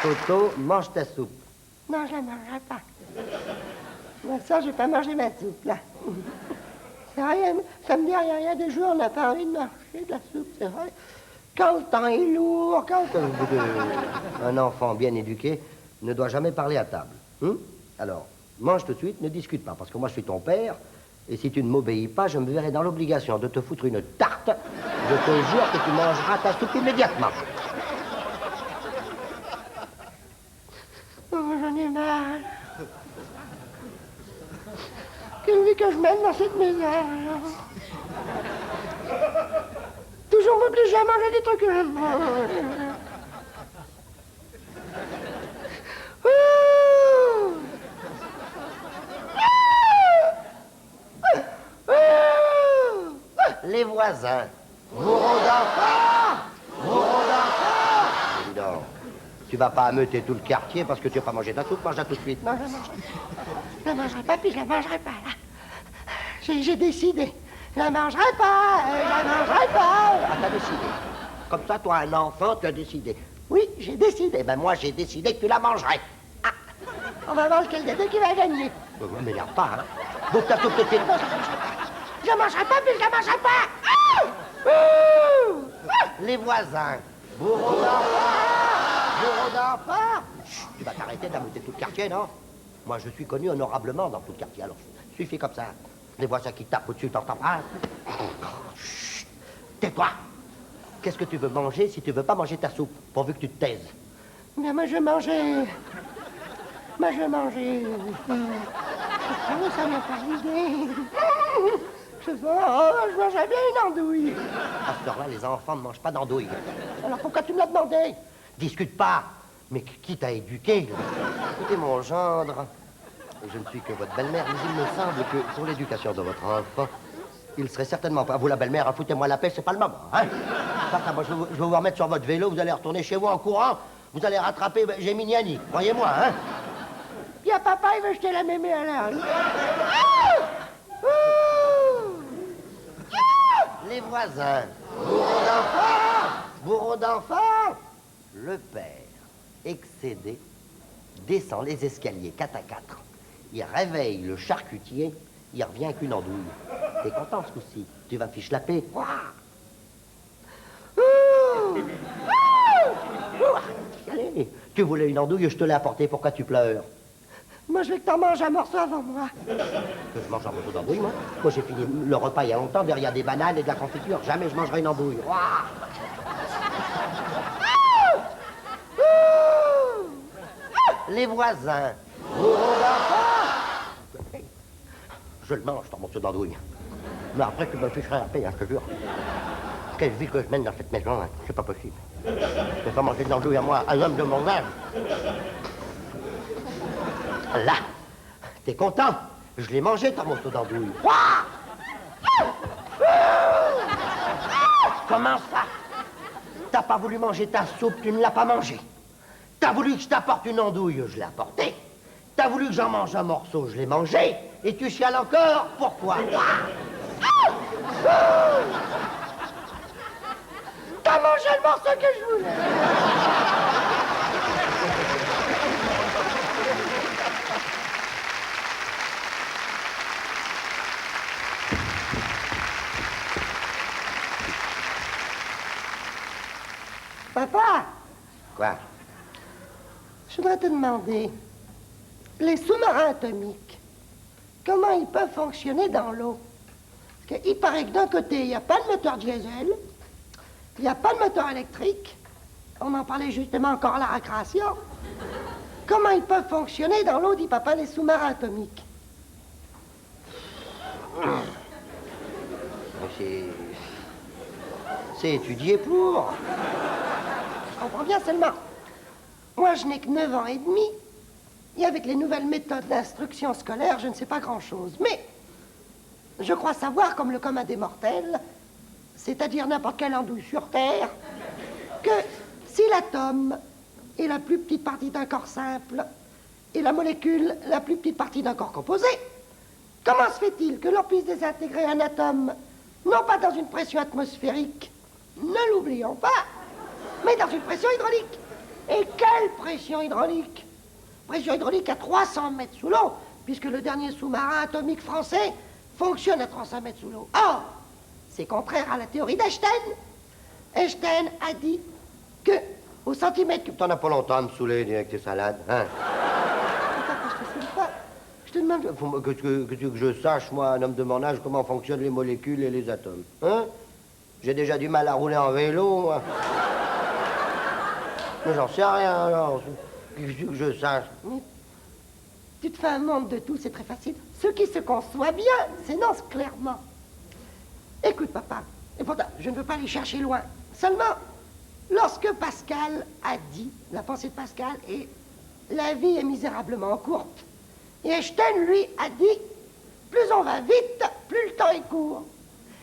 Toto, mange ta soupe. Non, je la mangerai pas. Moi, ça, je vais pas manger ma soupe, là. C'est vrai, ça me dit rien. Il y a des jours, on n'a pas envie de manger de la soupe, c'est vrai. Quand le temps est lourd, Un enfant bien éduqué ne doit jamais parler à table. Alors, mange tout de suite, ne discute pas, parce que moi, je suis ton père, et si tu ne m'obéis pas, je me verrai dans l'obligation de te foutre une tarte. Je te jure que tu mangeras ta soupe immédiatement. Oh, j'en ai marre. Quelle vie que je mène dans cette misère. Toujours m'obliger à manger des trucs que j'aime pas. Les voisins. Bourreau d'enfants. Bourreau d'enfants. Dis donc, tu vas pas ameuter tout le quartier parce que tu n'as pas mangé ta soupe, mange-la tout de suite. Non, je la mangerai. Je la mangerai pas, puis je la mangerai pas, là. J'ai décidé. Je la mangerai pas, je la mangerai pas. Ah, t'as décidé. Comme ça, toi, un enfant, tu as décidé. Oui, j'ai décidé. Ben moi, j'ai décidé que tu la mangerais. Ah, on va voir lequel des deux qui va gagner. Ne m'énerve pas, hein. Bouffe ta soupe tout de suite. Non, je la mangerai pas, puis je la mangerai pas. Les voisins. Bourreau d'enfants. Bourreau d'enfants. Tu vas t'arrêter d'ameuter tout le quartier, non? Moi, je suis connu honorablement dans tout le quartier, alors suffit comme ça. Les voisins qui tapent au-dessus, t'entends pas? Chut. Tais-toi. Qu'est-ce que tu veux manger si tu veux pas manger ta soupe, pourvu que tu te taises? Mais moi, je vais manger... Moi, je vais manger... ça m'a pas l'idée. Je sais pas, je mangerais bien une andouille. À ce heure-là, les enfants ne mangent pas d'andouille. Alors pourquoi tu me l'as demandé? Discute pas. Mais qui t'a éduqué? Écoutez, mon gendre, je ne suis que votre belle-mère, mais il me semble que pour l'éducation de votre enfant, il serait certainement pas... Vous, la belle-mère, foutez-moi la paix, c'est pas le moment, hein? Moi, je vais vous remettre sur votre vélo, vous allez retourner chez vous en courant, vous allez rattraper Geminiani, croyez-moi, hein? Il y a papa, il veut jeter la mémé à l'air. Les voisins. Bourreau d'enfants. Bourreau d'enfants. Le père, excédé, descend les escaliers 4 à 4. Il réveille le charcutier, il revient avec une andouille. T'es content ce coup-ci? Tu vas fiche la paix. Allez, tu voulais une andouille, je te l'ai apportée, pourquoi tu pleures? Moi, je veux que t'en manges un morceau avant moi. Que je mange un morceau d'andouille, moi? Moi, j'ai fini le repas il y a longtemps, derrière des bananes et de la confiture. Jamais je mangerai une andouille. Les voisins. Je le mange, ton morceau d'andouille. Mais après, tu me ficherais la paix, hein, je te jure. Quelle vie que je mène dans cette maison, hein. C'est pas possible. Je vais pas manger de l'andouille à moi, un homme de mon âge. Là, t'es content? Je l'ai mangé, ton morceau d'andouille. Comment ça? T'as pas voulu manger ta soupe, tu ne l'as pas mangée. T'as voulu que je t'apporte une andouille, je l'ai apportée. T'as voulu que j'en mange un morceau, je l'ai mangé. Et tu chiales encore? Pourquoi? T'as mangé le morceau que je voulais. Papa! Quoi? Je voudrais te demander, les sous-marins atomiques, comment ils peuvent fonctionner dans l'eau? Parce qu'il paraît que d'un côté, il n'y a pas de moteur diesel, il n'y a pas de moteur électrique. On en parlait justement encore à la récréation. Comment ils peuvent fonctionner dans l'eau, dit papa, les sous-marins atomiques? C'est étudié pour. Je comprends bien seulement. Moi, je n'ai que 9 ans et demi. Et avec les nouvelles méthodes d'instruction scolaire, je ne sais pas grand-chose. Mais je crois savoir, comme le commun des mortels, c'est-à-dire n'importe quelle andouille sur Terre, que si l'atome est la plus petite partie d'un corps simple et la molécule la plus petite partie d'un corps composé, comment se fait-il que l'on puisse désintégrer un atome, non pas dans une pression atmosphérique, ne l'oublions pas, mais dans une pression hydraulique? Et quelle pression hydraulique! Pression hydraulique à 300 mètres sous l'eau, puisque le dernier sous-marin atomique français fonctionne à 300 mètres sous l'eau. Or, c'est contraire à la théorie d'Einstein. Einstein a dit que, au centimètre cube... T'en as pas longtemps à me saouler, dis, avec tes salades, hein? Papa, je te saoule pas. Je te demande... Faut que je sache, moi, un homme de mon âge, comment fonctionnent les molécules et les atomes. Hein? J'ai déjà du mal à rouler en vélo, moi. Mais j'en sais rien, alors. Que je sache. Mais tu te fais un monde de tout, c'est très facile. Ce qui se conçoit bien s'énonce clairement. Écoute, papa, et pourtant, je ne veux pas aller chercher loin. Seulement, lorsque Pascal a dit, la pensée de Pascal est la vie est misérablement courte. Et Einstein, lui, a dit, plus on va vite, plus le temps est court.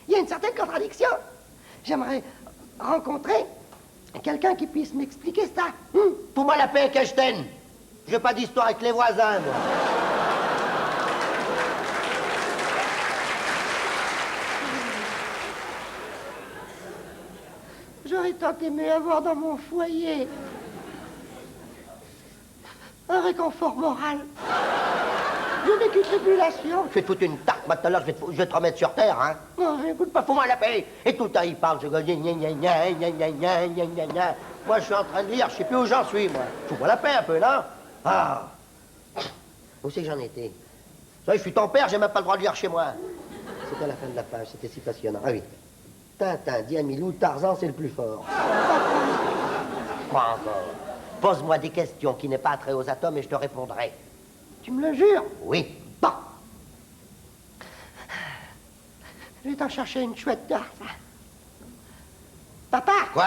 Il y a une certaine contradiction. J'aimerais rencontrer quelqu'un qui puisse m'expliquer ça. Pour moi, la paix avec Einstein. Je veux pas d'histoire avec les voisins, moi. J'aurais tant aimé avoir dans mon foyer un réconfort moral. Je n'ai qu'une tribulation. Je vais te foutre une tarte, maintenant, je vais te remettre sur terre, hein. Non, écoute Pas pour moi la paix. Et tout le temps, il parle, je gagne, gna gna gna gna gna gna gna gna gna. Moi, je suis en train de lire, je sais plus où j'en suis, moi. Fous-moi la paix un peu, là. Ah. Où c'est que j'en étais? Ça, je suis ton père, j'ai même pas le droit de lire chez moi. C'était la fin de la page, c'était si passionnant. Ah oui. Tintin, Diamilou, Tarzan, c'est le plus fort. Quoi encore? Pose-moi des questions qui n'aient pas trait aux atomes et je te répondrai. Tu me le jures? Oui. Bon. Je vais t'en chercher une chouette d'art, ça. Papa, Quoi?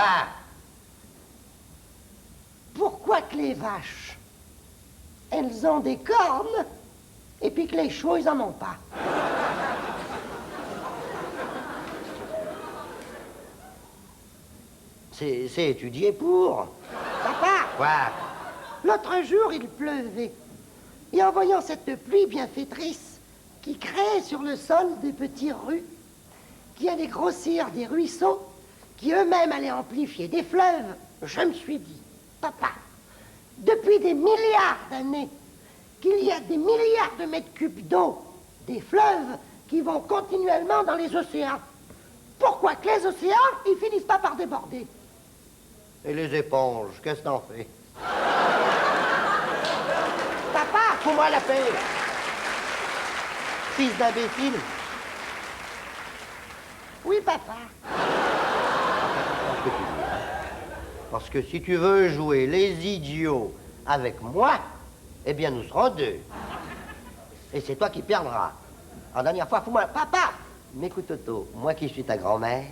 pourquoi que les vaches, elles ont des cornes, et puis que les chevaux, ils en ont pas? C'est étudié pour. Papa, Quoi? l'autre jour, il pleuvait. Et en voyant cette pluie bienfaitrice qui crée sur le sol des petits rues, qui allaient grossir des ruisseaux, qui eux-mêmes allaient amplifier des fleuves, je me suis dit, papa, depuis des milliards d'années, qu'il y a des milliards de mètres cubes d'eau, des fleuves qui vont continuellement dans les océans. Pourquoi que les océans, ils finissent pas par déborder? Et les éponges, qu'est-ce que t'en fais? Papa, Fous-moi la paix! Fils d'imbécile! oui, papa. Parce que si tu veux jouer les idiots avec moi, eh bien nous serons deux. Et c'est toi qui perdras. En dernière fois, fous-moi... Papa! M'écoute, Toto, moi qui suis ta grand-mère,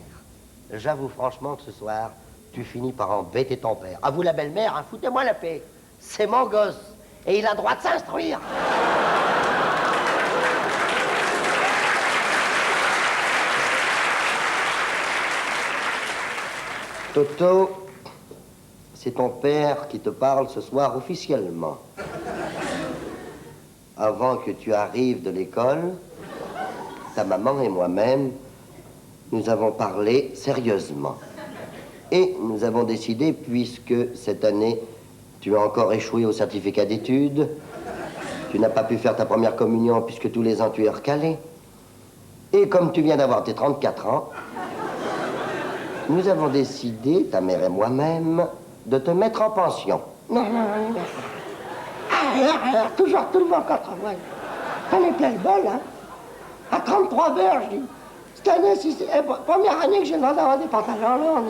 j'avoue franchement que ce soir, tu finis par embêter ton père. À vous la belle-mère, hein, foutez-moi la paix. C'est mon gosse. Et il a le droit de s'instruire. Toto, c'est ton père qui te parle ce soir officiellement. Avant que tu arrives de l'école, ta maman et moi-même, nous avons parlé sérieusement. Et nous avons décidé, puisque cette année, tu as encore échoué au certificat d'études, tu n'as pas pu faire ta première communion puisque tous les ans tu es recalé, et comme tu viens d'avoir tes 34 ans, nous avons décidé, ta mère et moi-même, de te mettre en pension. Non, non, non, non. Toujours tout le monde contre moi. J'en ai plein le bol, hein. À 33 verres, je dis. Cette année, si c'est la première année que j'ai le droit d'avoir des pantalons longs.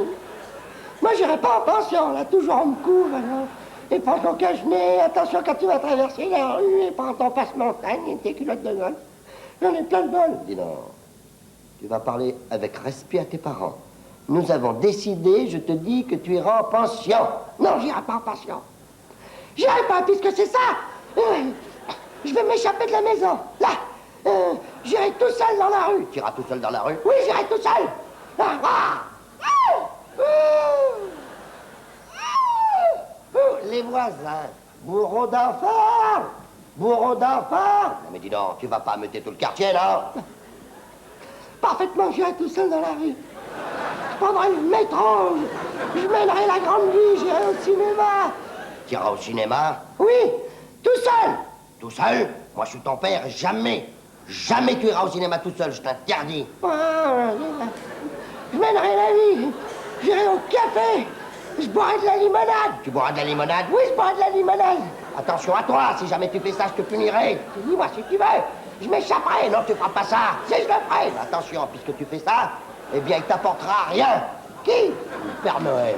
Moi, j'irai pas en pension, là. Toujours on me couvre, là. Et prends ton cache-nez, attention quand tu vas traverser la rue, et prends ton passe-montagne et tes culottes de golf. J'en ai plein le bol. Dis donc, tu vas parler avec respect à tes parents. Nous avons décidé, je te dis, que tu iras en pension. Non, j'irai pas en pension. J'irai pas, puisque c'est ça. Je vais m'échapper de la maison. Là, j'irai tout seul dans la rue. Tu iras tout seul dans la rue? Oui, j'irai tout seul. Les voisins, bourreaux d'enfants, bourreaux d'enfants. Non mais dis donc, tu vas pas ameuter tout le quartier, là? Parfaitement, j'irai tout seul dans la rue. Je prendrai le métro, je mènerai la grande vie, j'irai au cinéma, t'iras au cinéma? Oui, tout seul. Tout seul? Moi, je suis ton père, jamais, jamais tu iras au cinéma tout seul, je t'interdis. Ah, je mènerai la vie. J'irai au café. Je boirai de la limonade. Tu boiras de la limonade? Oui, je boirai de la limonade. Attention à toi, si jamais tu fais ça, je te punirai. Dis-moi si tu veux. Je m'échapperai. Non, tu feras pas ça. Si je le ferai. Attention, puisque tu fais ça, eh bien, il t'apportera rien. Qui? Le Père Noël.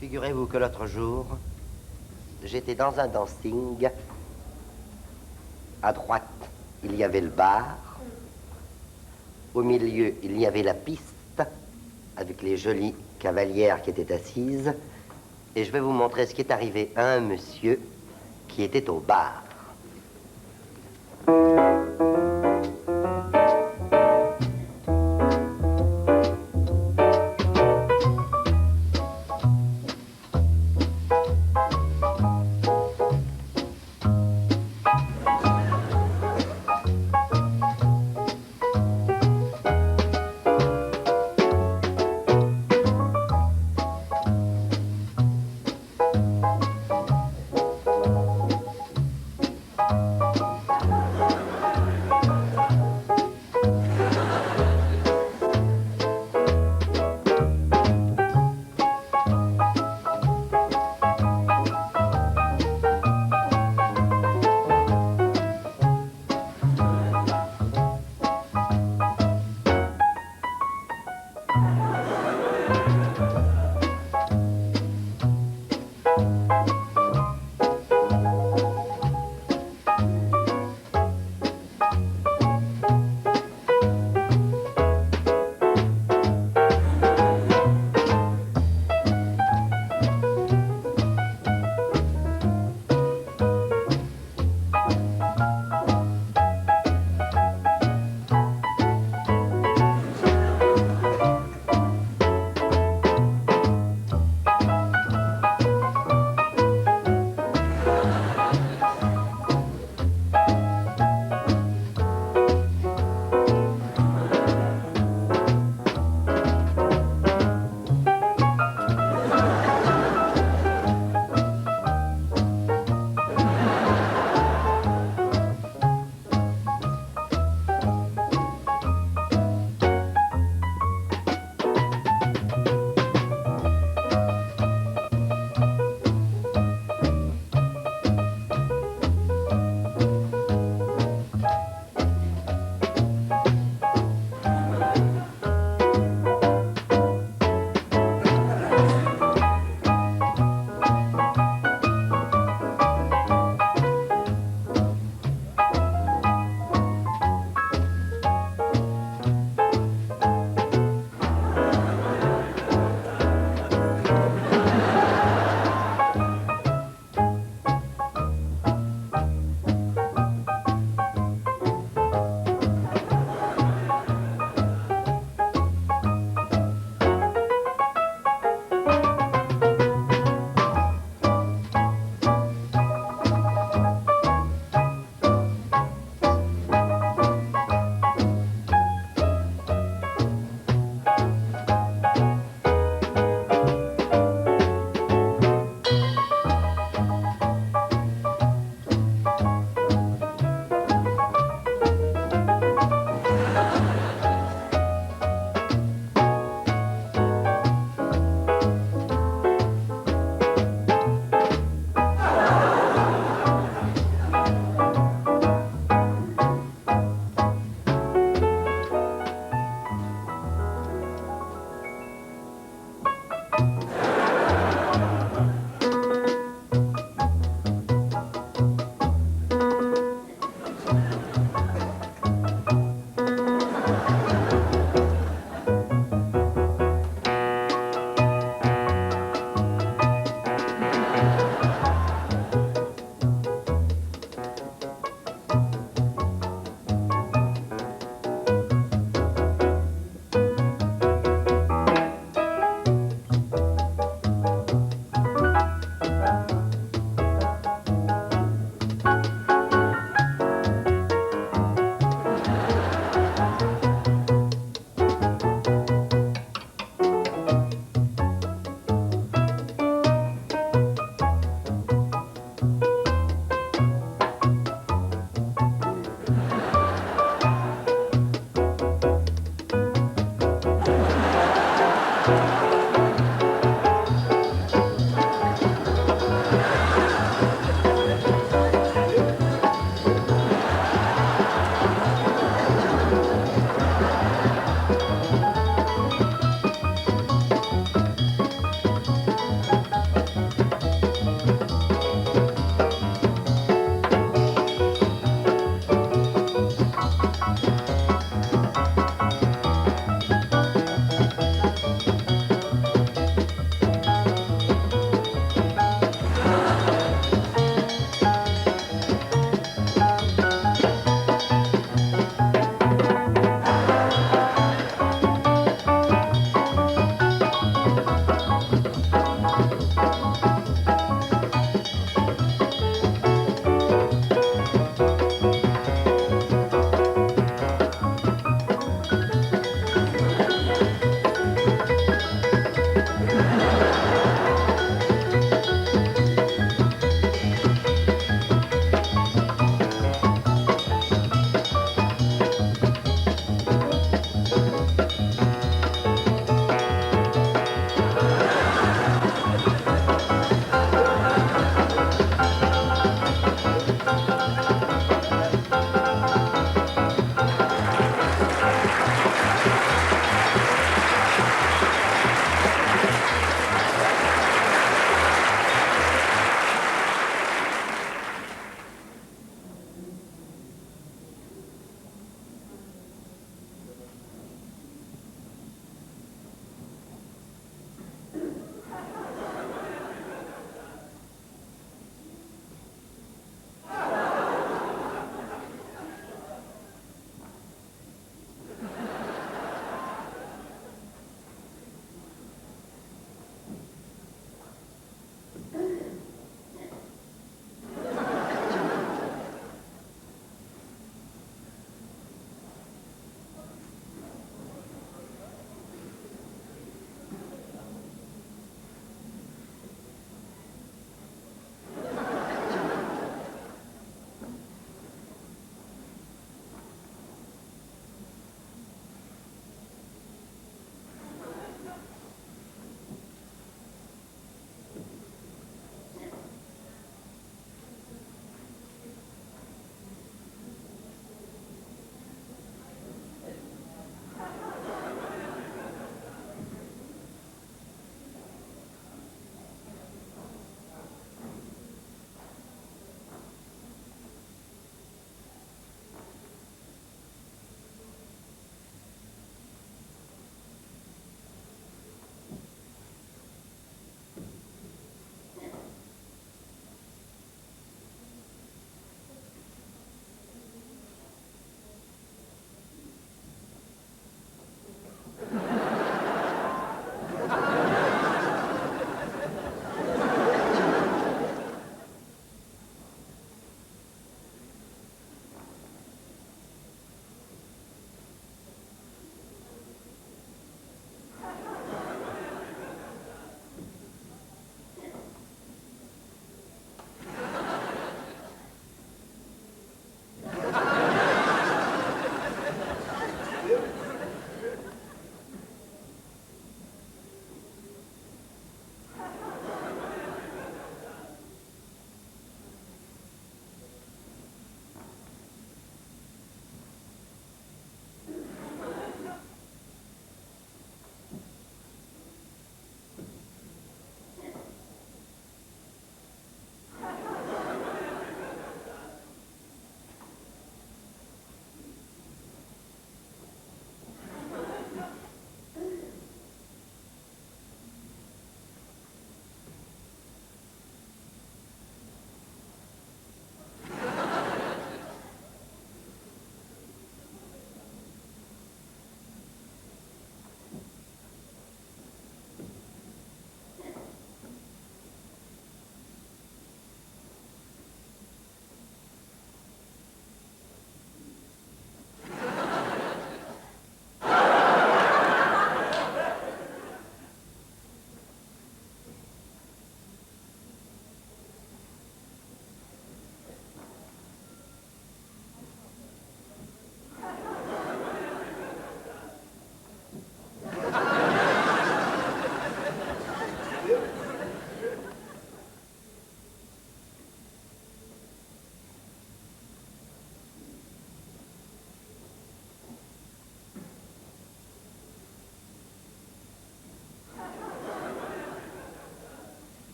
Figurez-vous que l'autre jour, j'étais dans un dancing. À droite, il y avait le bar. Au milieu, il y avait la piste avec les jolies cavalières qui étaient assises. Et je vais vous montrer ce qui est arrivé à un monsieur qui était au bar.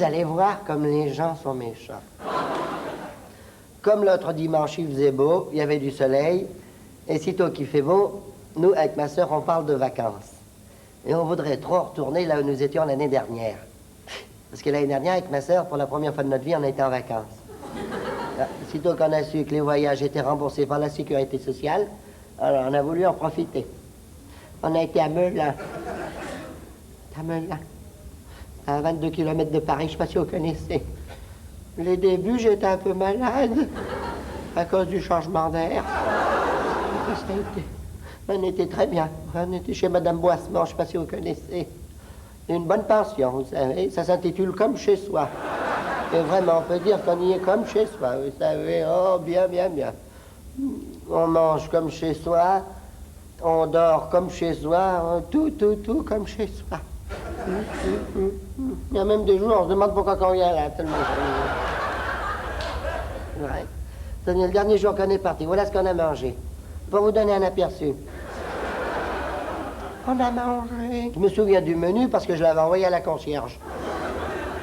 Vous allez voir comme les gens sont méchants. Comme l'autre dimanche, il faisait beau, il y avait du soleil, et sitôt qu'il fait beau, nous, avec ma sœur, on parle de vacances. Et on voudrait trop retourner là où nous étions l'année dernière. Parce que l'année dernière, avec ma sœur, pour la première fois de notre vie, on était en vacances. Sitôt qu'on a su que les voyages étaient remboursés par la sécurité sociale, alors on a voulu en profiter. On a été à Melun. À Melun. À 22 km de Paris, je ne sais pas si vous connaissez. Les débuts, j'étais un peu malade à cause du changement d'air. On était très bien. On était chez Madame Boissement, je ne sais pas si vous connaissez. Une bonne pension, vous savez. Ça s'intitule Comme chez soi. Et vraiment, on peut dire qu'on y est comme chez soi, vous savez. Oh, bien, bien, bien. On mange comme chez soi, on dort comme chez soi, tout comme chez soi. Il y a même des jours, on se demande pourquoi on vient là, tellement. Ouais. C'est le dernier jour qu'on est parti. Voilà ce qu'on a mangé. Pour vous donner un aperçu. On a mangé. Je me souviens du menu parce que je l'avais envoyé à la concierge.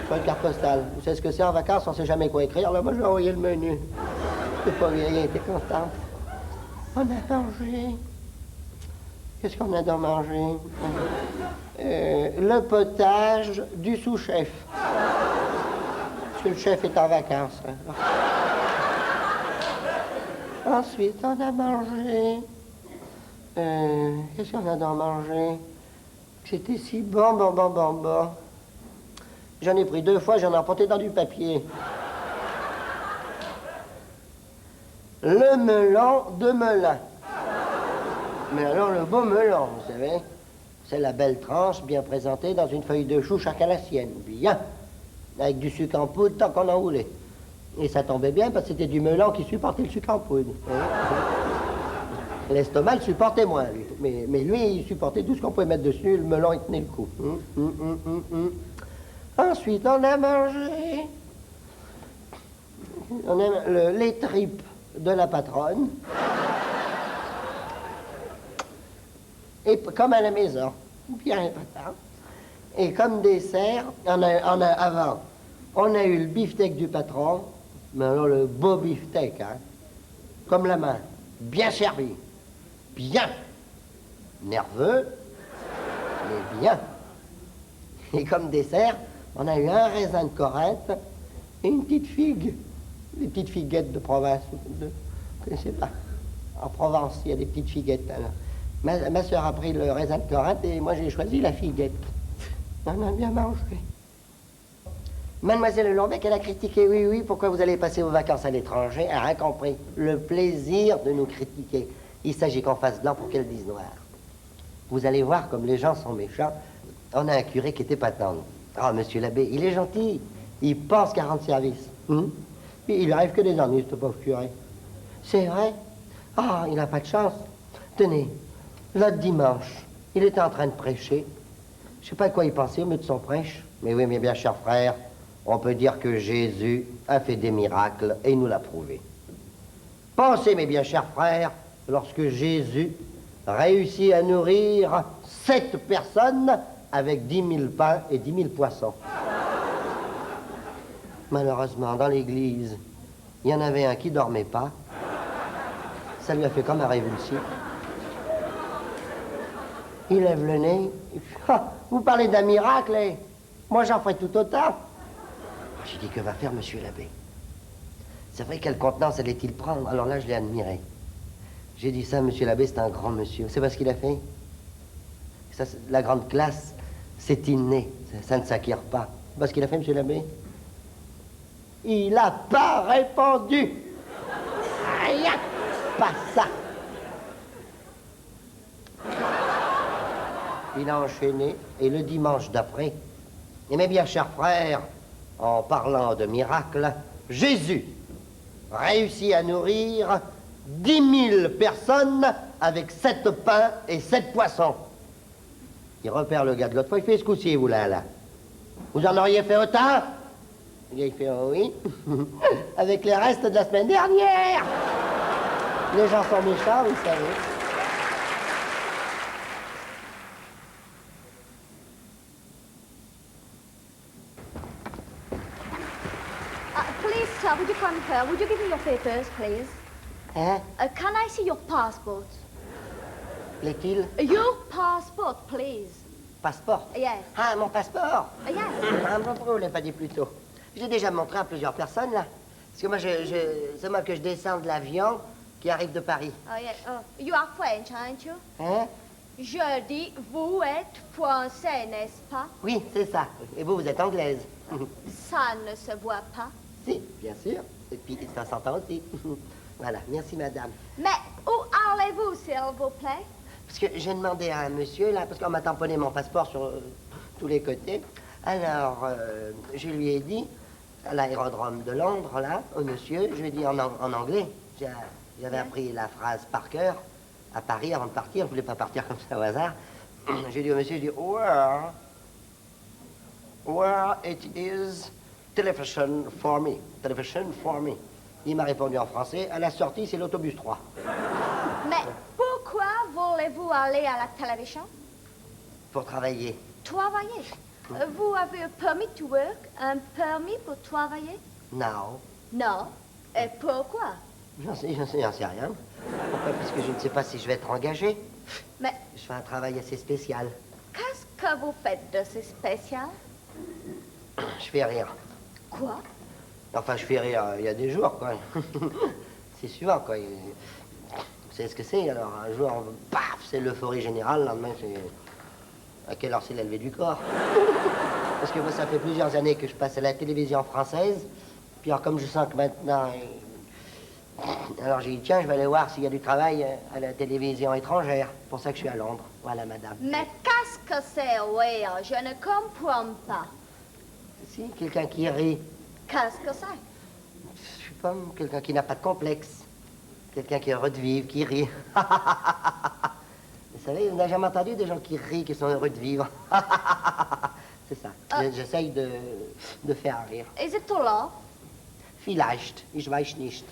Sur une carte postale. Vous savez ce que c'est en vacances, on ne sait jamais quoi écrire. Là, moi, je lui ai envoyé le menu. C'est pas bien, il était content. On a mangé. Qu'est-ce qu'on a donc mangé? Le potage du sous-chef. Parce que le chef est en vacances. Hein. Ensuite, on a mangé... qu'est-ce qu'on a donc mangé? C'était si bon. J'en ai pris 2 fois, j'en ai emporté dans du papier. Le melon de Melun. Mais alors, le beau melon, vous savez, c'est la belle tranche bien présentée dans une feuille de chou chaque à la sienne. Bien. Avec du sucre en poudre tant qu'on en voulait. Et ça tombait bien parce que c'était du melon qui supportait le sucre en poudre. L'estomac le supportait moins, lui. Mais lui, il supportait tout ce qu'on pouvait mettre dessus. Le melon, il tenait le coup. Ensuite, on a mangé les tripes de la patronne. Et comme à la maison, bien épatant. Et comme dessert, avant, on a eu le beefsteak du patron, mais alors le beau beefsteak, hein, comme la main, bien servi, bien, nerveux, mais bien. Et comme dessert, on a eu un raisin de Corinthe et une petite figue, des petites figuettes de province, je ne sais pas. En Provence, il y a des petites figuettes. Alors. Ma soeur a pris le raisin de Corinthe et moi j'ai choisi la figuette. On a bien mangé. Mademoiselle Lombec, elle a critiqué, oui, pourquoi vous allez passer vos vacances à l'étranger? Elle a rien compris. Le plaisir de nous critiquer. Il s'agit qu'on fasse blanc pour qu'elle dise noir. Vous allez voir comme les gens sont méchants. On a un curé qui était pas tendre. Ah, monsieur l'abbé, il est gentil. Il pense qu'à rendre service. Puis il arrive que des ennuis, ce pauvre curé. C'est vrai? Ah, il n'a pas de chance. Tenez, l'autre dimanche, il était en train de prêcher. Je sais pas à quoi il pensait au milieu de son prêche. Mais oui, mes bien chers frères, on peut dire que Jésus a fait des miracles et il nous l'a prouvé. Pensez, mes bien chers frères, lorsque Jésus réussit à nourrir 7 personnes avec 10 000 pains et 10 000 poissons. Malheureusement, dans l'église, il y en avait un qui dormait pas. Ça lui a fait comme un révulsif. Il lève le nez. Ah, vous parlez d'un miracle, et moi j'en ferai tout autant. J'ai dit, que va faire monsieur l'abbé? C'est vrai, quelle contenance allait-il prendre? Alors là, je l'ai admiré. J'ai dit ça, monsieur l'abbé, c'est un grand monsieur. C'est pas ce qu'il a fait? Ça, la grande classe, c'est inné. Ça ne s'acquiert pas. C'est pas ce qu'il a fait, monsieur l'abbé? Il n'a pas répondu. Rien, pas ça. Il a enchaîné, et le dimanche d'après, et mes bien chers frères, en parlant de miracle, Jésus réussit à nourrir 10 000 personnes avec 7 pains et 7 poissons. Il repère le gars de l'autre fois, il fait ce coup-ci, vous là. Vous en auriez fait autant? Il fait oh, oui, avec les restes de la semaine dernière. Les gens sont méchants, vous savez. Uncle, would you give me your papers, please? Hein? Can I see your passport? Plaît-il? Your passport, please. Passeport? Yes. Ah, mon passeport? Yes. Ah, pourquoi vous ne l'avez pas dit plus tôt? J'ai déjà montré à plusieurs personnes, là. Parce que moi, c'est moi que je descends de l'avion qui arrive de Paris. Oh, yes. Oh, you are French, aren't you? Hein? Je dis, vous êtes français, n'est-ce pas? Oui, c'est ça. Et vous, vous êtes anglaise. Ça ne se voit pas. Si, bien sûr. Et puis, ça s'entend aussi. Voilà, merci, madame. Mais où allez-vous, s'il vous plaît? Parce que j'ai demandé à un monsieur, là, parce qu'on m'a tamponné mon passeport sur tous les côtés. Alors, je lui ai dit, à l'aérodrome de Londres, là, au monsieur, je lui ai dit en anglais. J'avais appris la phrase par cœur à Paris avant de partir. Je voulais pas partir comme ça au hasard. J'ai dit au monsieur, je dis, where it is television for me. Television for me. Il m'a répondu en français, à la sortie, c'est l'autobus 3. Mais pourquoi voulez-vous aller à la télévision? Pour travailler. Travailler? Vous avez un permis to work? Un permis pour travailler? Non. Non. Et pourquoi? J'en sais rien. Pourquoi? Parce que je ne sais pas si je vais être engagé. Mais Je fais un travail assez spécial. qu'est-ce que vous faites de ce spécial? Je fais rire. Quoi? Enfin, je fais rire il y a des jours, quoi. C'est suivant, quoi. Vous savez ce que c'est, alors? Un jour, paf, c'est l'euphorie générale. Le lendemain, c'est... À quelle heure c'est la levée du corps? Parce que moi, ça fait plusieurs années que je passe à la télévision française. Puis alors, comme je sens que maintenant... Alors j'ai dit, tiens, je vais aller voir s'il y a du travail à la télévision étrangère. C'est pour ça que je suis à Londres. Voilà, madame. Mais qu'est-ce que c'est rire? Je ne comprends pas. Si, quelqu'un qui rit. Qu'est-ce que c'est? Je sais pas, quelqu'un qui n'a pas de complexe. Quelqu'un qui est heureux de vivre, qui rit. Vous savez, on n'a jamais entendu des gens qui rient, qui sont heureux de vivre. C'est ça. J'essaye de faire rire. Is it to laugh? Vielleicht, ich weiß nicht.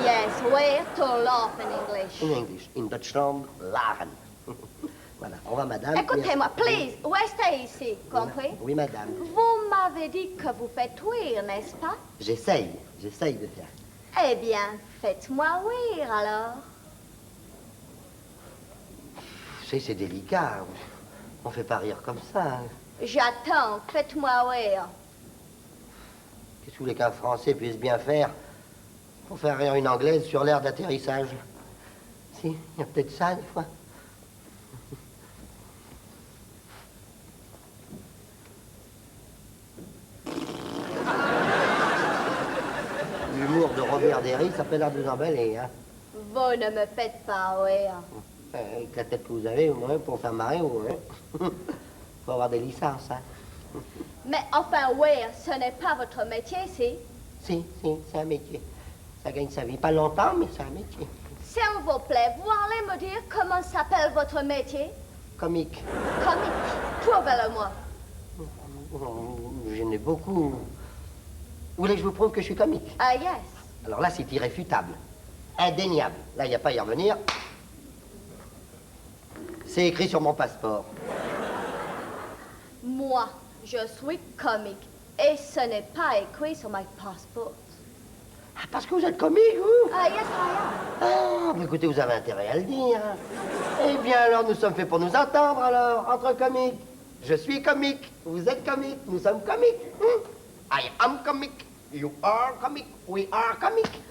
Yes, where to laugh in English. In English, in Deutschland, lachen. Voilà, au revoir, madame. Écoutez-moi, Merci. please, restez ici, compris? Oui, madame. Vous m'avez dit que vous faites rire, n'est-ce pas? J'essaye de faire. Eh bien, faites-moi rire alors. Vous savez, c'est délicat. On fait pas rire comme ça. J'attends, faites-moi rire. Qu'est-ce que vous voulez qu'un Français puisse bien faire pour faire rire une Anglaise sur l'aire d'atterrissage? Si, il y a peut-être ça, des fois. L'humour de Robert Derry, ça peut l'air de vous emballer, hein. Vous ne me faites pas rire. Avec la tête que vous avez, ouais, pour faire marrer, ouais. Faut avoir des licences, hein. Mais enfin, rire, ce n'est pas votre métier, si? Si, c'est un métier. Ça gagne sa vie. Pas longtemps, mais c'est un métier. S'il vous plaît, vous allez me dire comment s'appelle votre métier? Comique. Comique. Prouvez-le-moi. J'en ai beaucoup. Vous voulez que je vous prouve que je suis comique? Ah, yes. Alors là, c'est irréfutable. Indéniable. Là, il n'y a pas à y revenir. C'est écrit sur mon passeport. Moi, je suis comique. Et ce n'est pas écrit sur mon passeport. Ah, parce que vous êtes comique, vous? Ah, yes, I am. Ah, mais écoutez, vous avez intérêt à le dire. Eh bien, alors, nous sommes faits pour nous entendre, alors, entre comiques. Je suis comique, vous êtes comique, nous sommes comiques. I am comique, you are comique, we are comique.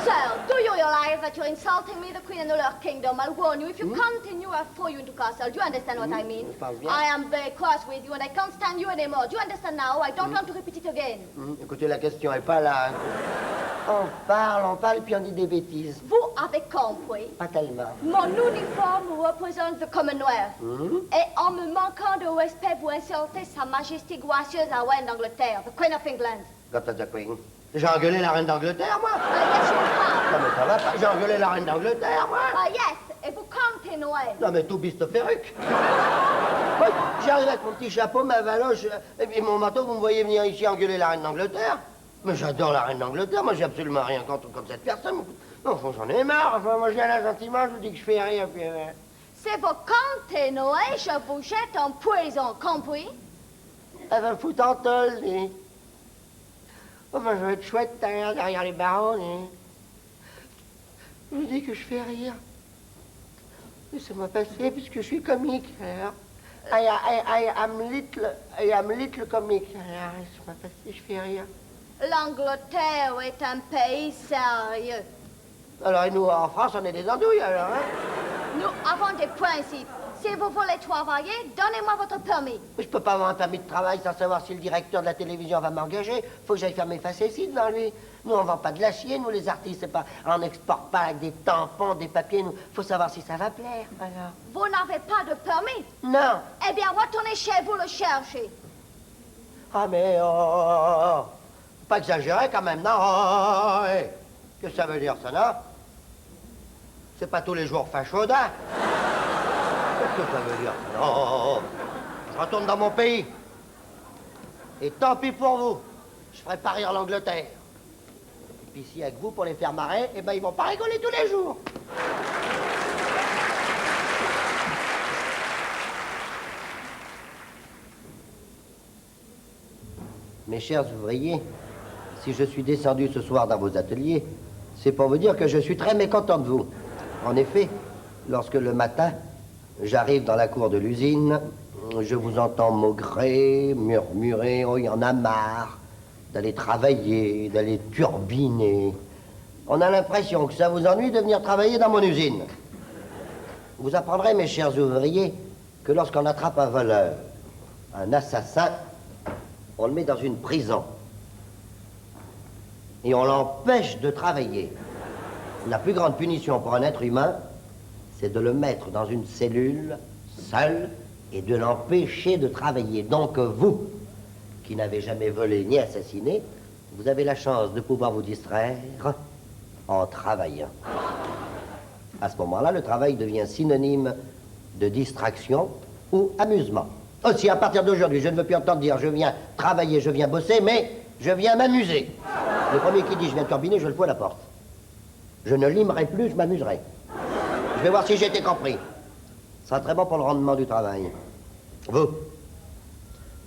Sir, do you realize that you're insulting me, the Queen and the Lord Kingdom? I'll warn you, if you continue, I'll throw you into castle. Do you understand what I mean? je parle bien. I am very cross with you and I can't stand you anymore. Do you understand now? I don't want to repeat it again. Écoutez, la question n'est pas là. On parle, puis on dit des bêtises. Vous avez compris. Pas tellement. Mon uniforme représente le Commonwealth. Et en me manquant de respect, vous insultez Sa Majesté gracieuse la Reine d'Angleterre, the Queen of England. Got the Queen. J'ai engueulé la reine d'Angleterre, moi. Yes, you have. Non, mais ça va pas. J'ai engueulé la reine d'Angleterre, moi. Ah, yes, et vous continuez. Non, mais tout biste perruque. Ouais, j'arrive avec mon petit chapeau, ma valoche et mon manteau. Vous me voyez venir ici engueuler la reine d'Angleterre. Mais j'adore la reine d'Angleterre. Moi, j'ai absolument rien contre cette personne. Non, j'en ai marre. Enfin, moi, je viens là gentiment. Je vous dis que je fais rien. Puis, Si vous continuez, je vous jette en prison, compris? elle va me foutre en tôle, lui. Oh, ben, je vais être chouette derrière les barreaux. Je vous dis que je fais rire. Laissez-moi passer, puisque je suis comique. Alors. I am little comique. Alors, laissez-moi passer, je fais rire. L'Angleterre est un pays sérieux. Alors, et nous, en France, on est des andouilles, alors, hein? Nous avons des principes. Si vous voulez travailler, donnez-moi votre permis. Mais je peux pas avoir un permis de travail sans savoir si le directeur de la télévision va m'engager. Faut que j'aille faire mes facéties dans lui. Nous, on vend pas de l'acier, nous, les artistes, c'est pas... On n'exporte pas avec des tampons, des papiers, nous. Faut savoir si ça va plaire, alors. Vous n'avez pas de permis? Non. Eh bien, retournez chez vous le chercher. Ah, mais oh. Faut pas exagérer, quand même, non? Oh, hey. Qu'est-ce que ça veut dire, ça, non? C'est pas tous les jours fin chaudin. Qu'est-ce que ça veut dire? Non. Je retourne dans mon pays. Et tant pis pour vous. Je ferai pas rire l'Angleterre. Et puis ici, avec vous, pour les faire marrer, eh ben, ils vont pas rigoler tous les jours. Mes chers ouvriers, si je suis descendu ce soir dans vos ateliers, c'est pour vous dire que je suis très mécontent de vous. En effet, lorsque le matin, j'arrive dans la cour de l'usine, je vous entends maugréer, murmurer, oh, il y en a marre d'aller travailler, d'aller turbiner. On a l'impression que ça vous ennuie de venir travailler dans mon usine. Vous apprendrez, mes chers ouvriers, que lorsqu'on attrape un voleur, un assassin, on le met dans une prison. Et on l'empêche de travailler. La plus grande punition pour un être humain, c'est de le mettre dans une cellule, seul, et de l'empêcher de travailler. Donc vous, qui n'avez jamais volé ni assassiné, vous avez la chance de pouvoir vous distraire en travaillant. À ce moment-là, le travail devient synonyme de distraction ou amusement. Aussi, à partir d'aujourd'hui, je ne veux plus entendre dire je viens travailler, je viens bosser, mais je viens m'amuser. Le premier qui dit je viens turbiner, je le fous à la porte. Je ne limerai plus, je m'amuserai. Je vais voir si j'ai été compris. Ce sera très bon pour le rendement du travail.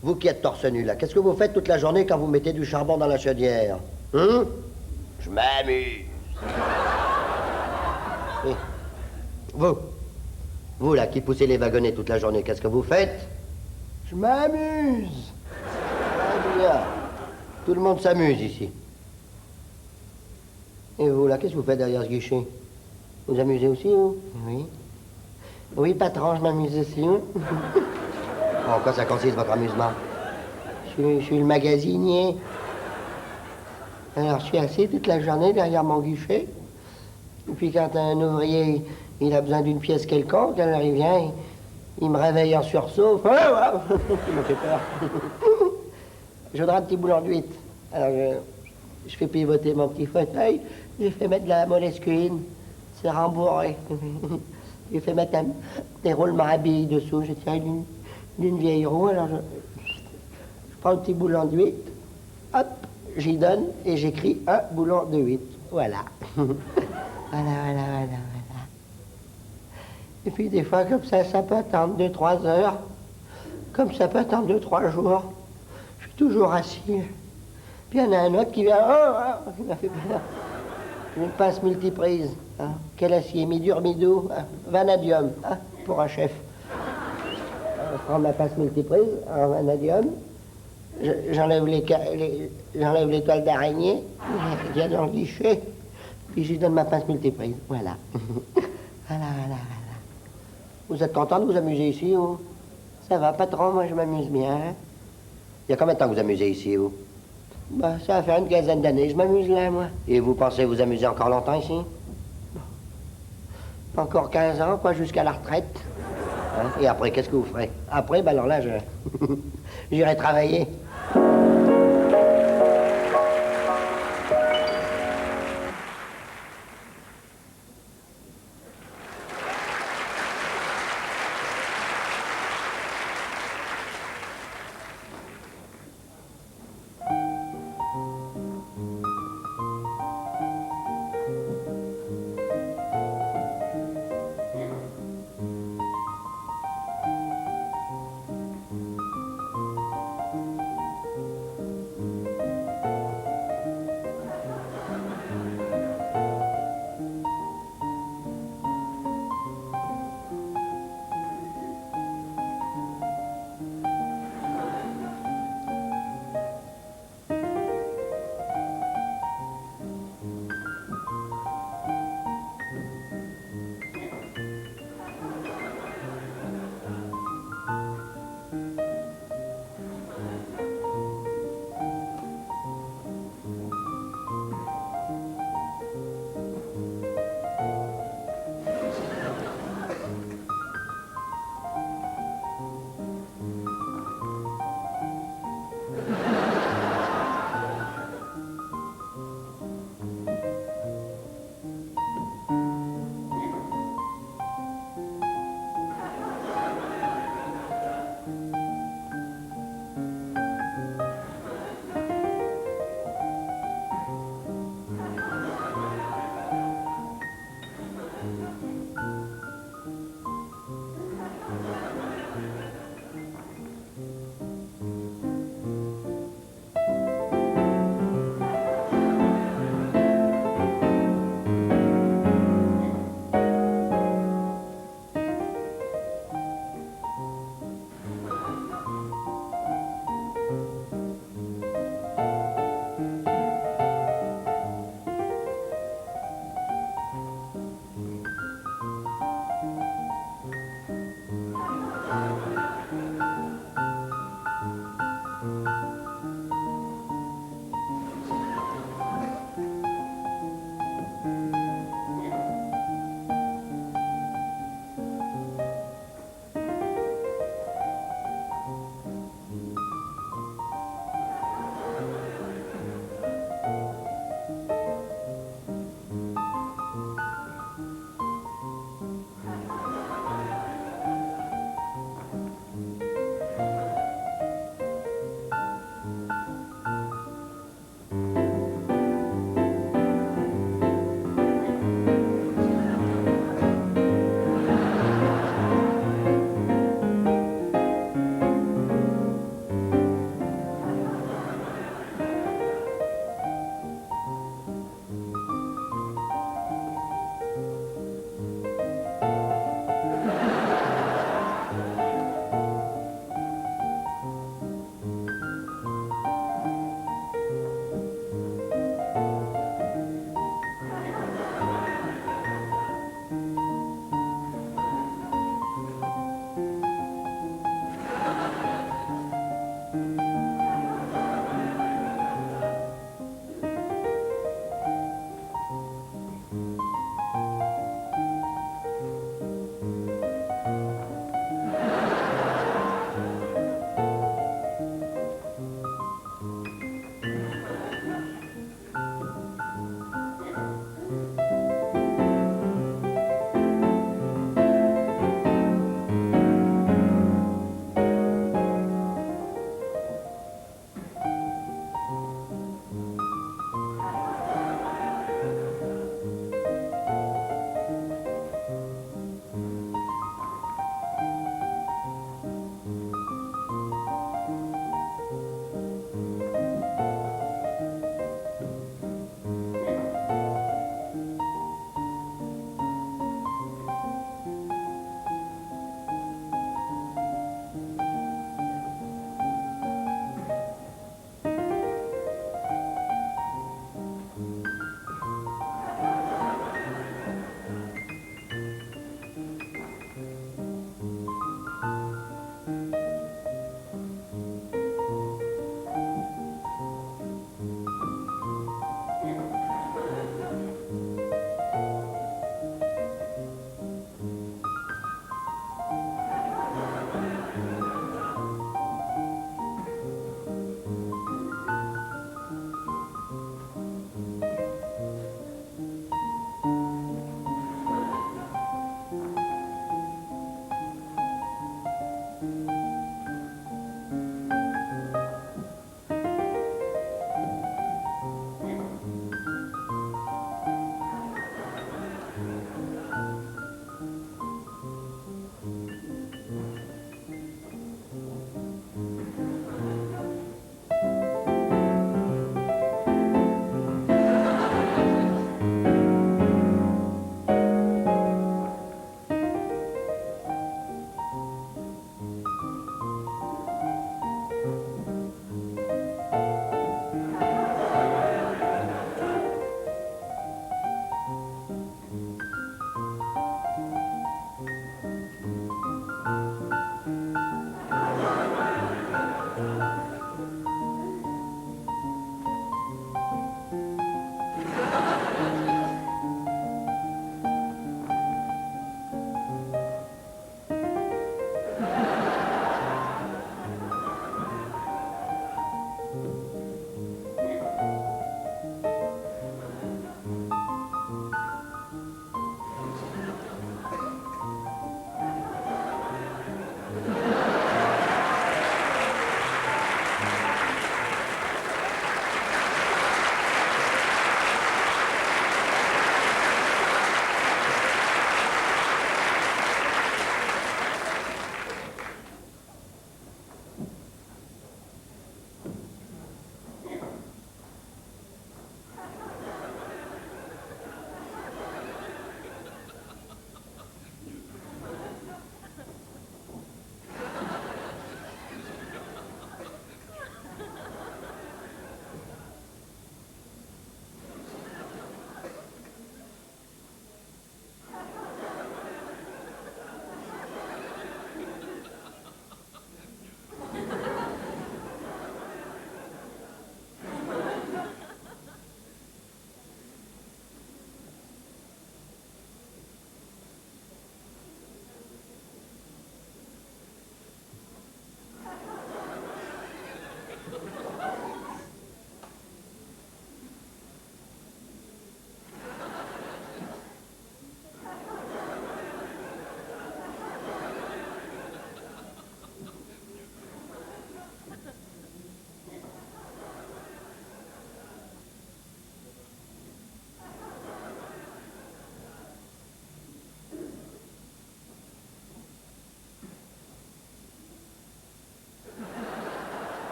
Vous qui êtes torse nu là, qu'est-ce que vous faites toute la journée quand vous mettez du charbon dans la chaudière? Je m'amuse. Et vous là qui poussez les wagonnets toute la journée, qu'est-ce que vous faites? Je m'amuse. Très bien. Tout le monde s'amuse ici. Et vous là, qu'est-ce que vous faites derrière ce guichet? Vous amusez aussi, vous? Oui. Oui, patron, je m'amuse aussi. En quoi ça consiste, votre amusement? Je suis le magasinier. Alors, je suis assis toute la journée derrière mon guichet. Et puis, quand un ouvrier, il a besoin d'une pièce quelconque, alors il vient, il me réveille en sursaut. Il me fait peur. Je voudrais un petit boulon d'huître. Alors, je fais pivoter mon petit fauteuil. J'ai fait mettre de la molesquine. C'est rembourré. J'ai fait mettre des roulements à billes dessous. J'ai tiré d'une vieille roue. Alors, je prends le petit boulon d'huître. Hop, j'y donne et j'écris un boulon de huître. Voilà. Voilà. Et puis des fois, comme ça peut attendre 2-3 heures. Comme ça peut attendre 2-3 jours. Je suis toujours assis. Puis il y en a un autre qui vient. Oh, il m'a fait peur. Une pince multiprise. Hein. Quel acier, mi-dur, mi-doux. Hein. Vanadium, hein, pour un chef. Je prends ma pince multiprise en vanadium. J'enlève les toiles d'araignée. Il y a dans le guichet. Puis je lui donne ma pince multiprise. Voilà. Voilà. Vous êtes content de vous amuser ici, vous? Ça va, patron, moi je m'amuse bien. Il y a combien de temps que vous amusez ici, vous? Bah, ça va faire une quinzaine d'années, je m'amuse là, moi. Et vous pensez vous amuser encore longtemps ici? Encore 15 ans, quoi, jusqu'à la retraite. Hein? Et après, qu'est-ce que vous ferez? Après, bah alors là, j'irai travailler.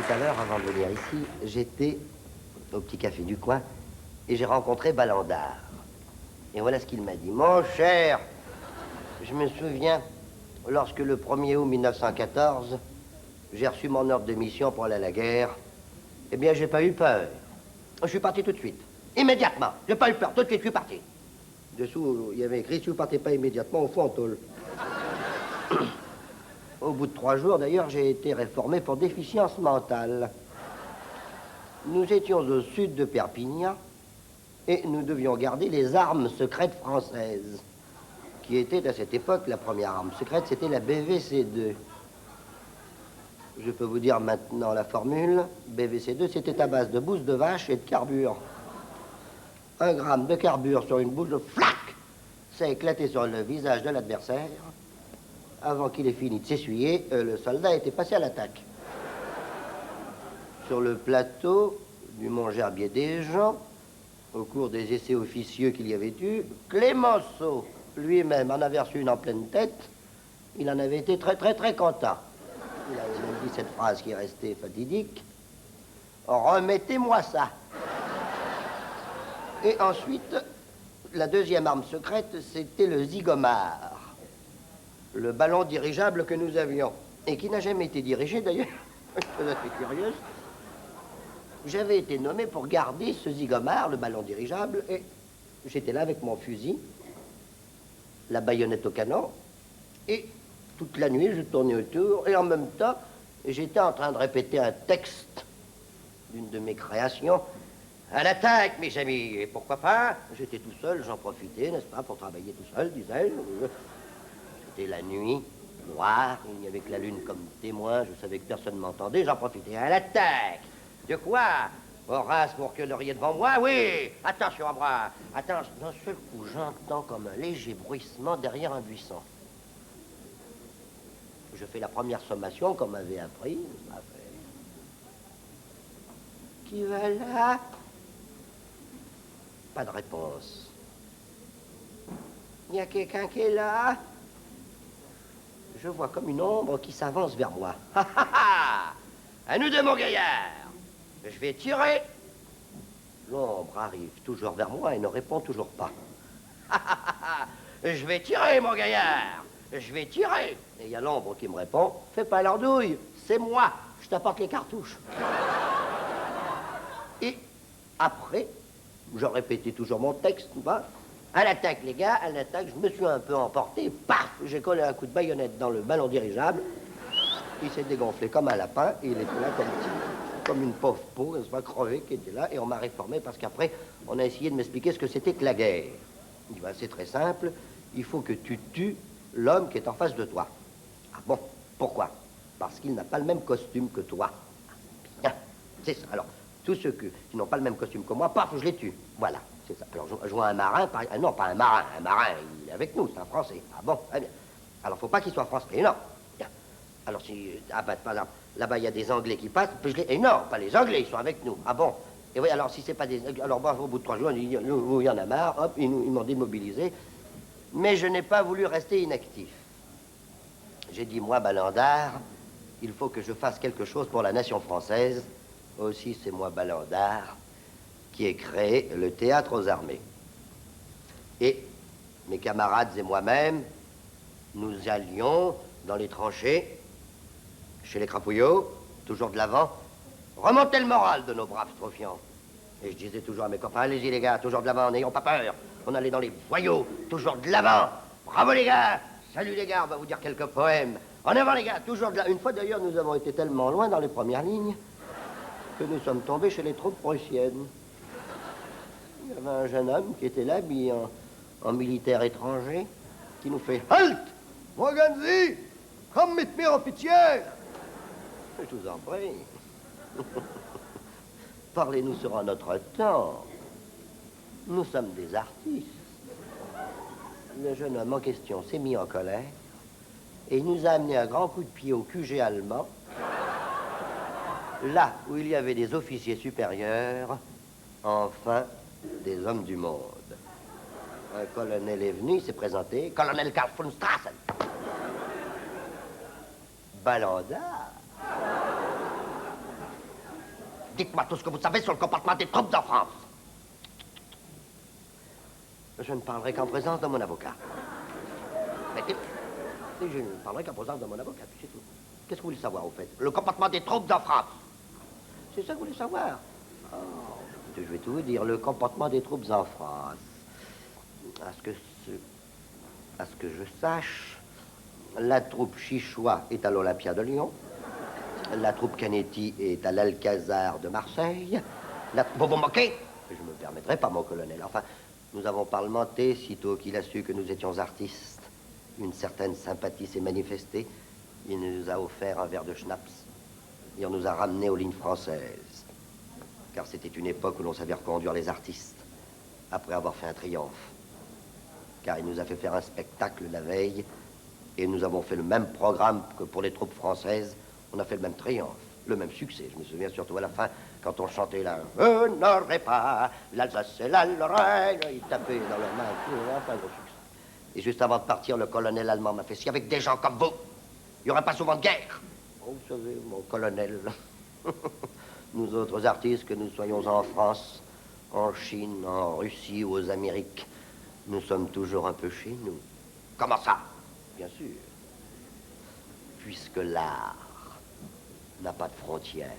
tout à l'heure, avant de venir ici, j'étais au petit café du coin et j'ai rencontré Balandard. Et voilà ce qu'il m'a dit. Mon cher, je me souviens, lorsque le 1er août 1914, j'ai reçu mon ordre de mission pour aller à la guerre, eh bien, j'ai pas eu peur. Je suis parti tout de suite. Immédiatement. J'ai pas eu peur. Tout de suite, je suis parti. Dessous, il y avait écrit, si vous partez pas immédiatement, au fond, on tôle. Au bout de 3 jours, d'ailleurs, j'ai été réformé pour déficience mentale. Nous étions au sud de Perpignan et nous devions garder les armes secrètes françaises, qui étaient à cette époque la première arme secrète, c'était la BVC-2. Je peux vous dire maintenant la formule. BVC-2, c'était à base de bouse de vache et de carbure. 1 gramme de carbure sur une bouse, flac, ça a éclaté sur le visage de l'adversaire. Avant qu'il ait fini de s'essuyer, le soldat était passé à l'attaque. Sur le plateau du Mont-Gerbier des Gens, au cours des essais officieux qu'il y avait eu, Clémenceau lui-même en avait reçu une en pleine tête. Il en avait été très, très, très content. Il avait même dit cette phrase qui est restée fatidique. Remettez-moi ça. Et ensuite, la deuxième arme secrète, c'était le zigomar. Le ballon dirigeable que nous avions, et qui n'a jamais été dirigé d'ailleurs, chose assez curieuse. J'avais été nommé pour garder ce zigomar, le ballon dirigeable, et j'étais là avec mon fusil, la baïonnette au canon, et toute la nuit je tournais autour, et en même temps, j'étais en train de répéter un texte d'une de mes créations. À l'attaque, mes amis, et pourquoi pas? J'étais tout seul, j'en profitais, n'est-ce pas, pour travailler tout seul, disais-je. C'était la nuit, noire, il n'y avait que la lune comme témoin, je savais que personne ne m'entendait, j'en profitais. À l'attaque! De quoi? Horace, pour que l'auriez devant moi? Oui! Attention à moi! Attends, d'un seul coup, j'entends comme un léger bruissement derrière un buisson. Je fais la première sommation qu'on m'avait appris. Qui va là? Pas de réponse. Il y a quelqu'un qui est là? Je vois comme une ombre qui s'avance vers moi. Ha ha ha! À nous deux, mon gaillard! Je vais tirer. L'ombre arrive toujours vers moi et ne répond toujours pas. Ha ha ha! Je vais tirer, mon gaillard! Je vais tirer! Et il y a l'ombre qui me répond. Fais pas l'andouille, c'est moi. Je t'apporte les cartouches. Et après, je répétais toujours mon texte, à l'attaque, les gars, à l'attaque, je me suis un peu emporté, paf, j'ai collé un coup de baïonnette dans le ballon dirigeable, il s'est dégonflé comme un lapin, et il était là comme une pauvre peau, n'est-ce pas, crevée, qui était là, et on m'a réformé parce qu'après, on a essayé de m'expliquer ce que c'était que la guerre. Il dit, ben, c'est très simple, il faut que tu tues l'homme qui est en face de toi. Ah bon, pourquoi? Parce qu'il n'a pas le même costume que toi. Bien, c'est ça, alors... Tous ceux qui n'ont pas le même costume que moi, paf, je les tue. Voilà, c'est ça. Alors, je vois un marin, non, pas un marin. Un marin, il est avec nous, c'est un Français. Ah bon, très bien. Alors, faut pas qu'il soit français, non. Bien. Alors, si, ah ben, par exemple, là-bas, il y a des Anglais qui passent, puis et non, pas les Anglais, ils sont avec nous. Ah bon. Et oui, alors, si c'est pas des... Alors, bon, au bout de 3 jours, il y en a marre, hop, ils m'ont démobilisé. Mais je n'ai pas voulu rester inactif. J'ai dit, moi, Balandard, il faut que je fasse quelque chose pour la nation française. Aussi, c'est moi, Balandard, qui ai créé le théâtre aux armées. Et mes camarades et moi-même, nous allions dans les tranchées, chez les crapouillots, toujours de l'avant, remonter le moral de nos braves strophiants. Et je disais toujours à mes copains, allez-y les gars, toujours de l'avant, n'ayons pas peur. On allait dans les voyaux, toujours de l'avant. Bravo les gars, salut les gars, on va vous dire quelques poèmes. En avant les gars, toujours de l'avant. Une fois d'ailleurs, nous avons été tellement loin dans les premières lignes que nous sommes tombés chez les troupes prussiennes. Il y avait un jeune homme qui était là, habillé en militaire étranger, qui nous fait « Halt! Morganzi! Komm mit mir, officier !» Je vous en prie. Parlez-nous sur un autre temps. Nous sommes des artistes. Le jeune homme en question s'est mis en colère et il nous a amené un grand coup de pied au QG allemand, là où il y avait des officiers supérieurs, enfin des hommes du monde. Un colonel est venu, il s'est présenté. Colonel Karl von Strassen. Balandard. Dites-moi tout ce que vous savez sur le comportement des troupes en France. Je ne parlerai qu'en présence de mon avocat. Mais je ne parlerai qu'en présence de mon avocat, puis c'est tout. Qu'est-ce que vous voulez savoir, au fait? Le comportement des troupes en France. C'est ça que vous voulez savoir? Oh, je vais tout vous dire. Le comportement des troupes en France. À ce que je sache, la troupe Chichois est à l'Olympia de Lyon. La troupe Canetti est à l'Alcazar de Marseille. Vous vous moquez? Je ne me permettrai pas, mon colonel. Enfin, nous avons parlementé, sitôt qu'il a su que nous étions artistes. Une certaine sympathie s'est manifestée. Il nous a offert un verre de schnapps. Et on nous a ramenés aux lignes françaises. Car c'était une époque où l'on savait reconduire les artistes, après avoir fait un triomphe. Car il nous a fait faire un spectacle la veille, et nous avons fait le même programme que pour les troupes françaises. On a fait le même triomphe, le même succès. Je me souviens surtout à la fin, quand on chantait là, « Je n'aurais pas l'Alsace et la Lorraine », ils tapaient dans leurs mains, enfin, un gros succès. Et juste avant de partir, le colonel allemand m'a fait « Si avec des gens comme vous, il n'y aurait pas souvent de guerre ». Oh, vous savez, mon colonel, nous autres artistes, que nous soyons en France, en Chine, en Russie ou aux Amériques, nous sommes toujours un peu chez nous. Comment ça? Bien sûr. Puisque l'art n'a pas de frontières.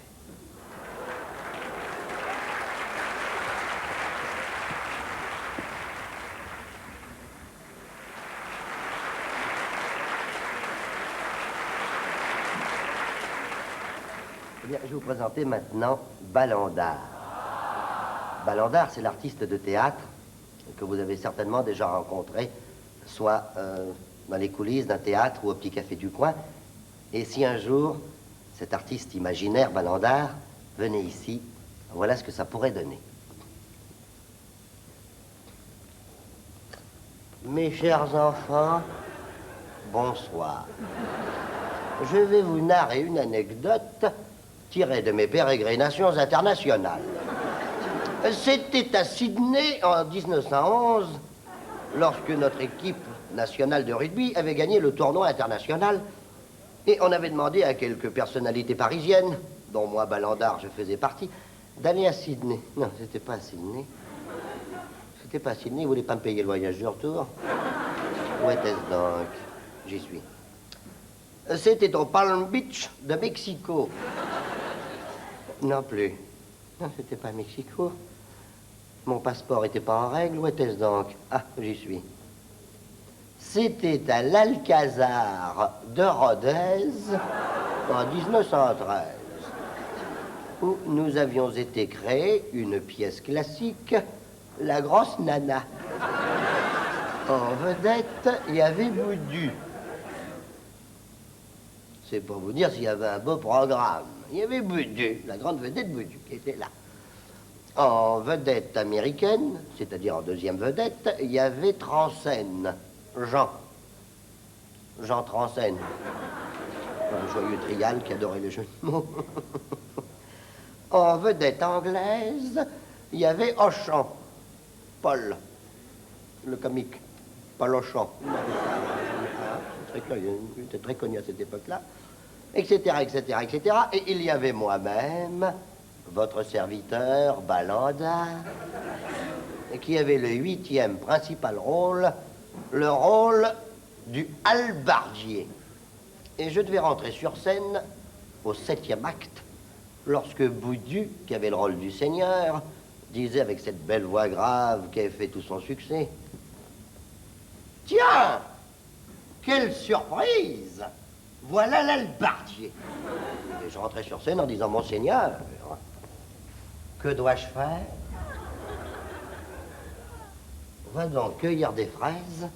Eh bien, je vais vous présenter maintenant Ballandard. Ballandard, c'est l'artiste de théâtre que vous avez certainement déjà rencontré, soit dans les coulisses d'un théâtre ou au petit café du coin. Et si un jour, cet artiste imaginaire, Ballandard, venait ici, voilà ce que ça pourrait donner. Mes chers enfants, bonsoir. Je vais vous narrer une anecdote tirée de mes pérégrinations internationales. C'était à Sydney en 1911, lorsque notre équipe nationale de rugby avait gagné le tournoi international. Et on avait demandé à quelques personnalités parisiennes, dont moi, Ballandard, je faisais partie, d'aller à Sydney. Non, c'était pas à Sydney. C'était pas à Sydney, vous voulez pas me payer le voyage du retour? Où était-ce donc? J'y suis. C'était au Palm Beach de Mexico. Non plus. Non, c'était pas à Mexico. Mon passeport était pas en règle, où était-ce donc? Ah, j'y suis. C'était à l'Alcazar de Rodez en 1913, où nous avions été créés une pièce classique, La Grosse Nana. En vedette, il y avait Boudu. C'est pour vous dire s'il y avait un beau programme. Il y avait Boudu, la grande vedette Boudu, qui était là. En vedette américaine, c'est-à-dire en deuxième vedette, il y avait Transen. Jean Transen. Un joyeux trial qui adorait les jeux de mots. En vedette anglaise, il y avait Auchan. Paul, le comique. Paul Auchan. Il était très connu à cette époque-là. Etc., etc., etc. Et il y avait moi-même, votre serviteur, Ballandard, qui avait le 8e principal rôle, le rôle du hallebardier. Et je devais rentrer sur scène au 7e acte, lorsque Boudu, qui avait le rôle du seigneur, disait avec cette belle voix grave qui avait fait tout son succès, « Tiens, quelle surprise! Voilà l'hallebardier. » Et je rentrais sur scène en disant « Monseigneur, que dois-je faire? Va donc cueillir des fraises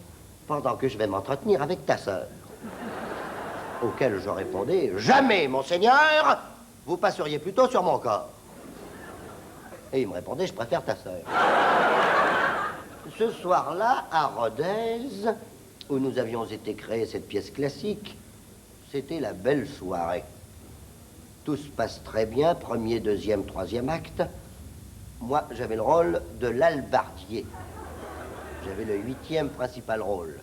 pendant que je vais m'entretenir avec ta sœur. » Auquel je répondais « Jamais, monseigneur, vous passeriez plutôt sur mon corps. » Et il me répondait « Je préfère ta sœur. » Ce soir-là, à Rodez, où nous avions été créer cette pièce classique, c'était la belle soirée. Tout se passe très bien, premier, deuxième, troisième acte. Moi, j'avais le rôle de l'hallebardier. J'avais le 8e principal rôle,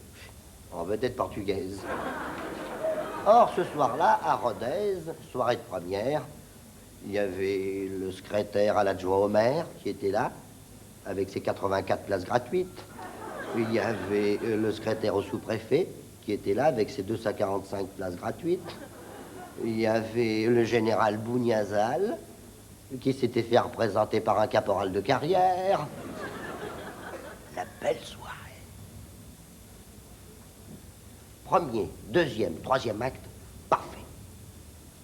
en vedette portugaise. Or, ce soir-là, à Rodez, soirée de première, Il y avait le secrétaire à l'adjoint au maire qui était là, avec ses 84 places gratuites. Il y avait le secrétaire au sous-préfet qui était là, avec ses 245 places gratuites. Il y avait le général Bouniazal, qui s'était fait représenter par un caporal de carrière. La belle soirée. Premier, deuxième, troisième acte, parfait.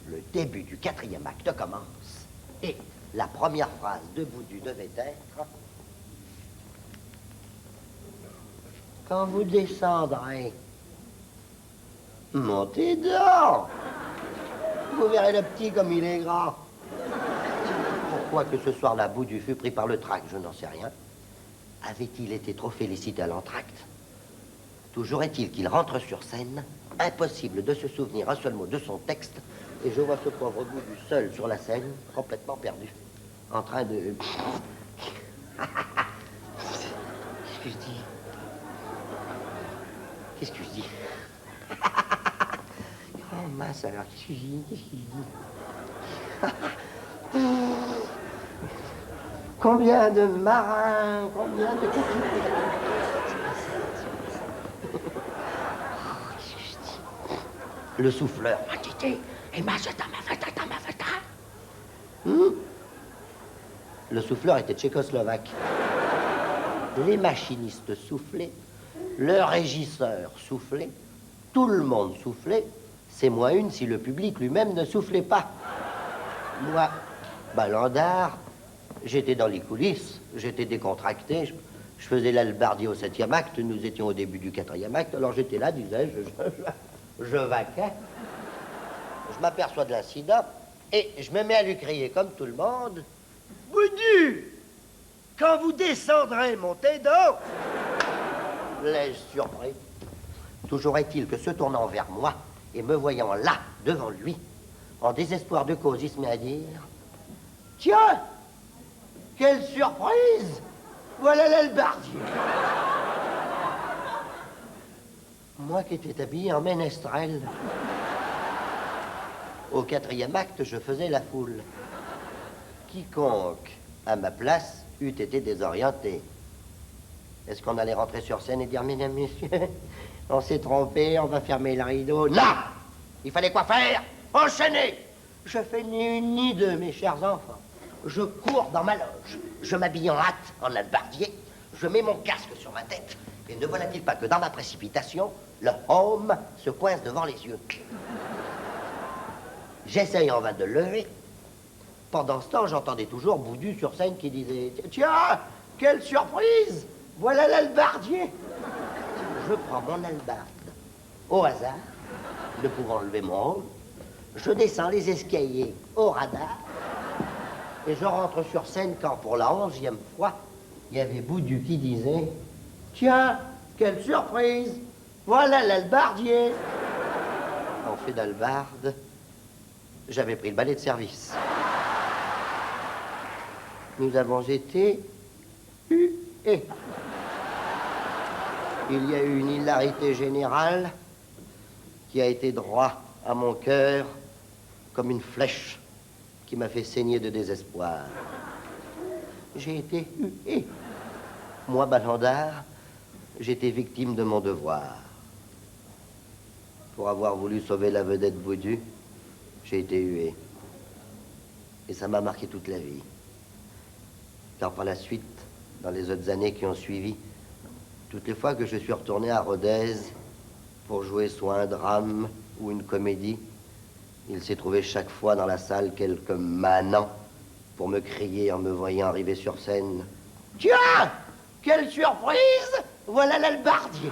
Le début du quatrième acte commence. Et la première phrase de Boudu devait être... Quand vous descendrez, montez dedans. Vous verrez le petit comme il est grand. Pourquoi que ce soir-là, Boudu fut pris par le trac, je n'en sais rien. Avait-il été trop félicité à l'entracte? Toujours est-il qu'il rentre sur scène, impossible de se souvenir un seul mot de son texte, et je vois ce pauvre Boudu seul sur la scène, complètement perdu, en train de... Qu'est-ce que je dis? Qu'est-ce que je dis? Oh mince alors, qu'est-ce que je dis? Qu'est-ce que je dis? Combien de marins, combien de... Qu'est-ce que je dis? Le souffleur. Le souffleur était tchécoslovaque. Les machinistes soufflaient, le régisseur soufflait, tout le monde soufflait. C'est moi une si le public lui-même ne soufflait pas. Moi, Balandard, j'étais dans les coulisses, j'étais décontracté, je faisais l'albardier au 7e acte, nous étions au début du 4e acte, alors j'étais là, disais-je, je vaquais. Je m'aperçois de l'incident et je me mets à lui crier comme tout le monde. Boudu, quand vous descendrez, montez d'eau. L'ai-je surpris. Toujours est-il que se tournant vers moi et me voyant là, devant lui, en désespoir de cause, il se met à dire... Tiens, quelle surprise! Voilà l'albardier. Moi qui étais habillé en ménestrel. Au 4e acte, je faisais la foule. Quiconque, à ma place, eût été désorienté. Est-ce qu'on allait rentrer sur scène et dire, mesdames, messieurs, on s'est trompé, on va fermer le rideau? Non! Il fallait quoi faire? Enchaîner! Je fais ni une ni deux, mes chers enfants. Je cours dans ma loge, je m'habille en hâte, en albardier, je mets mon casque sur ma tête. Et ne voilà-t-il pas que dans ma précipitation, le home se coince devant les yeux. J'essaye en vain de le lever. Pendant ce temps, j'entendais toujours Boudu sur scène qui disait « Tiens, quelle surprise! Voilà l'albardier !» Je prends mon albarde au hasard, ne pouvant lever mon home. Je descends les escaliers au radar et je rentre sur scène quand, pour la 11e fois, il y avait Boudu qui disait « Tiens, quelle surprise! Voilà l'albardier !» En fait d'albarde, j'avais pris le balai de service. Nous avons été hués. Il y a eu une hilarité générale qui a été droit à mon cœur comme une flèche qui m'a fait saigner de désespoir. J'ai été hué. Moi, Balandard, j'étais victime de mon devoir. Pour avoir voulu sauver la vedette Boudu, j'ai été hué. Et ça m'a marqué toute la vie. Car par la suite, dans les autres années qui ont suivi, toutes les fois que je suis retourné à Rodez pour jouer soit un drame ou une comédie, il s'est trouvé chaque fois dans la salle quelques manants pour me crier en me voyant arriver sur scène. « Tiens, quelle surprise! Voilà l'albardier !»